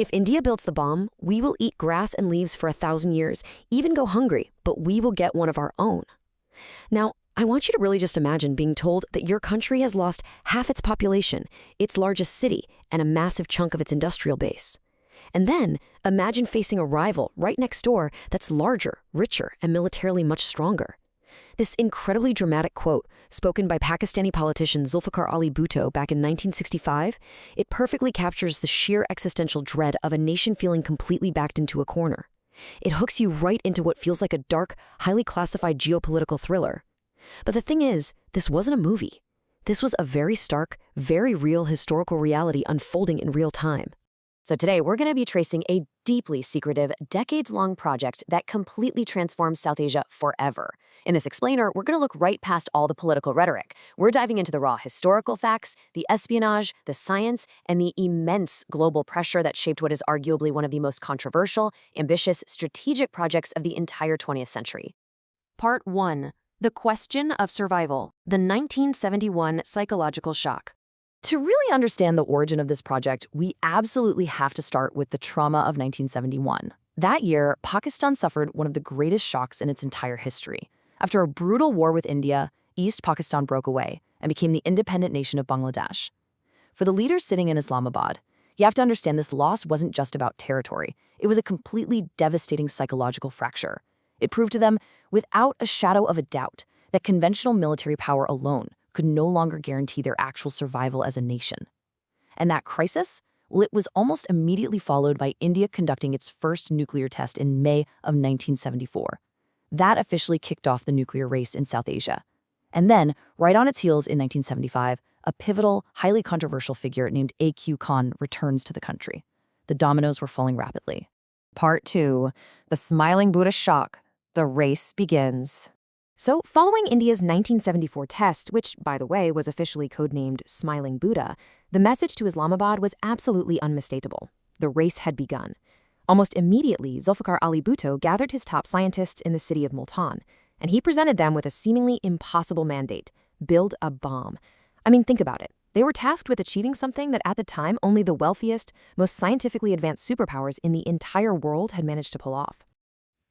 If India builds the bomb, we will eat grass and leaves for 1,000 years, even go hungry, but we will get one of our own. Now, I want you to really just imagine being told that your country has lost half its population, its largest city, and a massive chunk of its industrial base. And then, imagine facing a rival right next door that's larger, richer, and militarily much stronger. This incredibly dramatic quote, spoken by Pakistani politician Zulfikar Ali Bhutto back in 1965, it perfectly captures the sheer existential dread of a nation feeling completely backed into a corner. It hooks you right into what feels like a dark, highly classified geopolitical thriller. But the thing is, this wasn't a movie. This was a very stark, very real historical reality unfolding in real time. So today, we're going to be tracing a deeply secretive, decades-long project that completely transforms South Asia forever. In this explainer, we're going to look right past all the political rhetoric. We're diving into the raw historical facts, the espionage, the science, and the immense global pressure that shaped what is arguably one of the most controversial, ambitious, strategic projects of the entire 20th century. Part 1. The Question of Survival, the 1971 Psychological Shock. To really understand the origin of this project, we absolutely have to start with the trauma of 1971. That year, Pakistan suffered one of the greatest shocks in its entire history. After a brutal war with India, East Pakistan broke away and became the independent nation of Bangladesh. For the leaders sitting in Islamabad, you have to understand this loss wasn't just about territory. It was a completely devastating psychological fracture. It proved to them, without a shadow of a doubt, that conventional military power alone could no longer guarantee their actual survival as a nation. And that crisis? Well, it was almost immediately followed by India conducting its first nuclear test in May of 1974. That officially kicked off the nuclear race in South Asia. And then, right on its heels in 1975, a pivotal, highly controversial figure named A.Q. Khan returns to the country. The dominoes were falling rapidly. Part 2. The Smiling Buddha Shock. The race begins. So, following India's 1974 test, which, by the way, was officially codenamed Smiling Buddha, the message to Islamabad was absolutely unmistakable. The race had begun. Almost immediately, Zulfikar Ali Bhutto gathered his top scientists in the city of Multan, and he presented them with a seemingly impossible mandate: build a bomb. I mean, think about it. They were tasked with achieving something that at the time only the wealthiest, most scientifically advanced superpowers in the entire world had managed to pull off.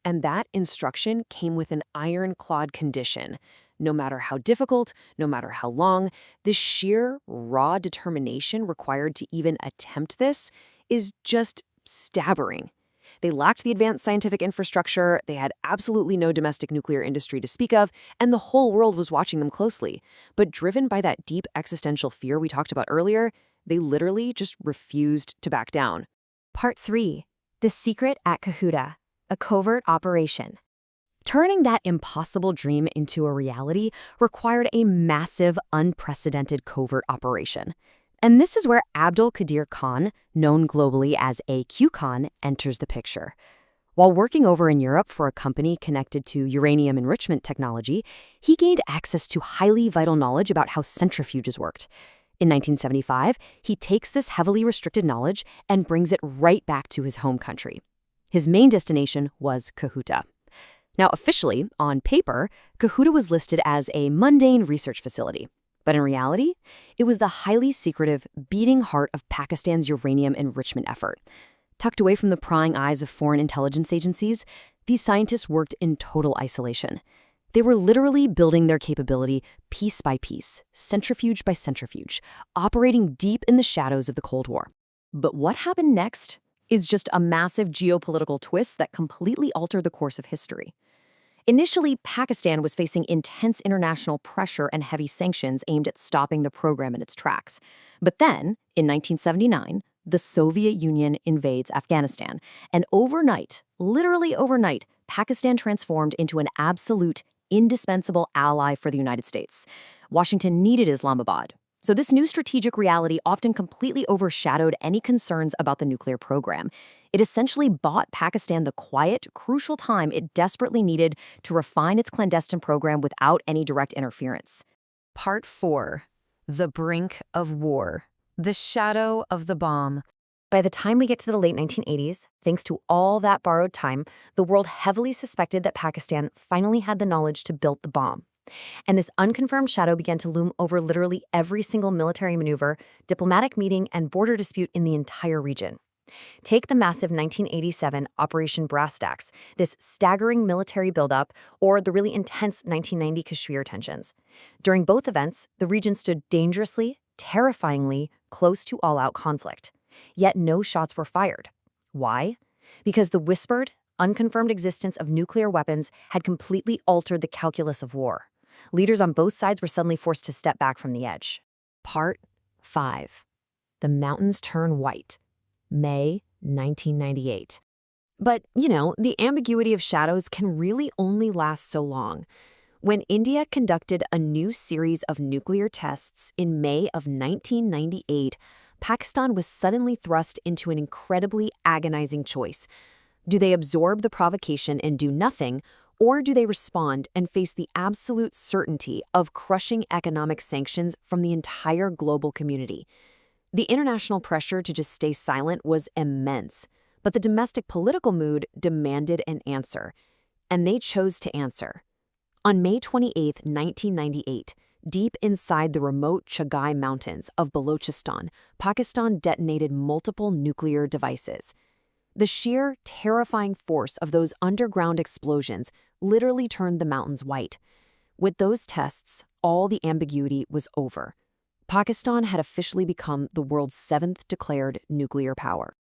And that instruction came with an ironclad condition. No matter how difficult, no matter how long, the sheer, raw determination required to even attempt this is just staggering. They lacked the advanced scientific infrastructure, they had absolutely no domestic nuclear industry to speak of, and the whole world was watching them closely. But driven by that deep existential fear we talked about earlier, they literally just refused to back down. Part 3. The Secret at Kahuta. A covert operation. Turning that impossible dream into a reality required a massive, unprecedented covert operation. And this is where Abdul Qadir Khan, known globally as A.Q. Khan, enters the picture. While working over in Europe for a company connected to uranium enrichment technology, he gained access to highly vital knowledge about how centrifuges worked. In 1975, he takes this heavily restricted knowledge and brings it right back to his home country. His main destination was Kahuta. Now, officially, on paper, Kahuta was listed as a mundane research facility. But in reality, it was the highly secretive, beating heart of Pakistan's uranium enrichment effort. Tucked away from the prying eyes of foreign intelligence agencies, these scientists worked in total isolation. They were literally building their capability piece by piece, centrifuge by centrifuge, operating deep in the shadows of the Cold War. But what happened next is just a massive geopolitical twist that completely altered the course of history. Initially, Pakistan was facing intense international pressure and heavy sanctions aimed at stopping the program in its tracks. But then, in 1979, the Soviet Union invades Afghanistan, and overnight, literally overnight, Pakistan transformed into an absolute, indispensable ally for the United States. Washington needed Islamabad. So this new strategic reality often completely overshadowed any concerns about the nuclear program. It essentially bought Pakistan the quiet, crucial time it desperately needed to refine its clandestine program without any direct interference. Part 4. The Brink of War. The Shadow of the Bomb. By the time we get to the late 1980s, thanks to all that borrowed time, the world heavily suspected that Pakistan finally had the knowledge to build the bomb. And this unconfirmed shadow began to loom over literally every single military maneuver, diplomatic meeting, and border dispute in the entire region. Take the massive 1987 Operation Brass Tacks, this staggering military buildup, or the really intense 1990 Kashmir tensions. During both events, the region stood dangerously, terrifyingly close to all-out conflict. Yet no shots were fired. Why? Because the whispered, unconfirmed existence of nuclear weapons had completely altered the calculus of war. Leaders on both sides were suddenly forced to step back from the edge. Part 5. The Mountains Turn White. May 1998. But, the ambiguity of shadows can really only last so long. When India conducted a new series of nuclear tests in May of 1998, Pakistan was suddenly thrust into an incredibly agonizing choice. Do they absorb the provocation and do nothing, or do they respond and face the absolute certainty of crushing economic sanctions from the entire global community? The international pressure to just stay silent was immense, but the domestic political mood demanded an answer, and they chose to answer. On May 28, 1998, deep inside the remote Chagai mountains of Balochistan, Pakistan detonated multiple nuclear devices. The sheer, terrifying force of those underground explosions literally turned the mountains white. With those tests, all the ambiguity was over. Pakistan had officially become the world's 7th declared nuclear power.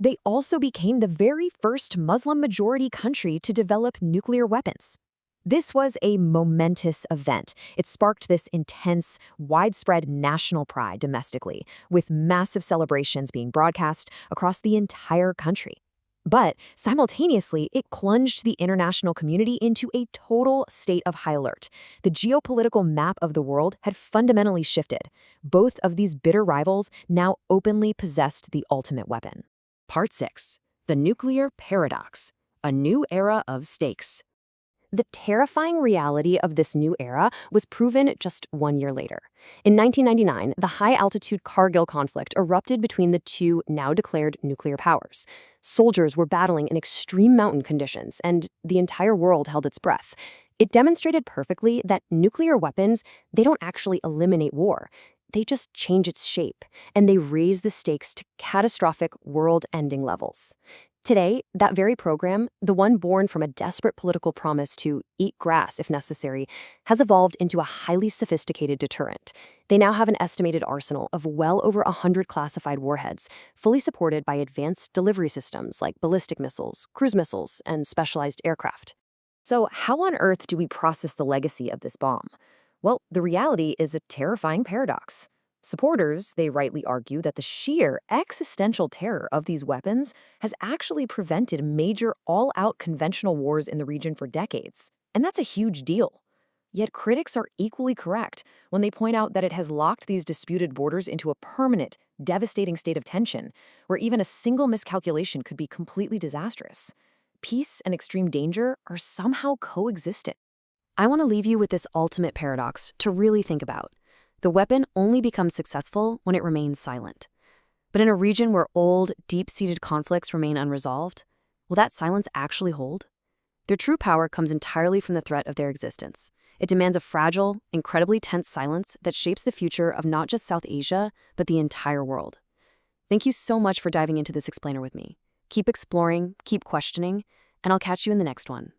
They also became the very first Muslim-majority country to develop nuclear weapons. This was a momentous event. It sparked this intense, widespread national pride domestically, with massive celebrations being broadcast across the entire country. But simultaneously, it plunged the international community into a total state of high alert. The geopolitical map of the world had fundamentally shifted. Both of these bitter rivals now openly possessed the ultimate weapon. Part 6. The Nuclear Paradox. A New Era of Stakes. The terrifying reality of this new era was proven just 1 year later. In 1999, the high-altitude Kargil conflict erupted between the two now-declared nuclear powers. Soldiers were battling in extreme mountain conditions, and the entire world held its breath. It demonstrated perfectly that nuclear weapons, they don't actually eliminate war. They just change its shape, and they raise the stakes to catastrophic, world-ending levels. Today, that very program, the one born from a desperate political promise to eat grass if necessary, has evolved into a highly sophisticated deterrent. They now have an estimated arsenal of well over 100 classified warheads, fully supported by advanced delivery systems like ballistic missiles, cruise missiles, and specialized aircraft. So how on earth do we process the legacy of this bomb? Well, the reality is a terrifying paradox. Supporters, they rightly argue that the sheer existential terror of these weapons has actually prevented major all-out conventional wars in the region for decades. And that's a huge deal. Yet critics are equally correct when they point out that it has locked these disputed borders into a permanent, devastating state of tension, where even a single miscalculation could be completely disastrous. Peace and extreme danger are somehow coexistent. I want to leave you with this ultimate paradox to really think about. The weapon only becomes successful when it remains silent. But in a region where old, deep-seated conflicts remain unresolved, will that silence actually hold? Their true power comes entirely from the threat of their existence. It demands a fragile, incredibly tense silence that shapes the future of not just South Asia, but the entire world. Thank you so much for diving into this explainer with me. Keep exploring, keep questioning, and I'll catch you in the next one.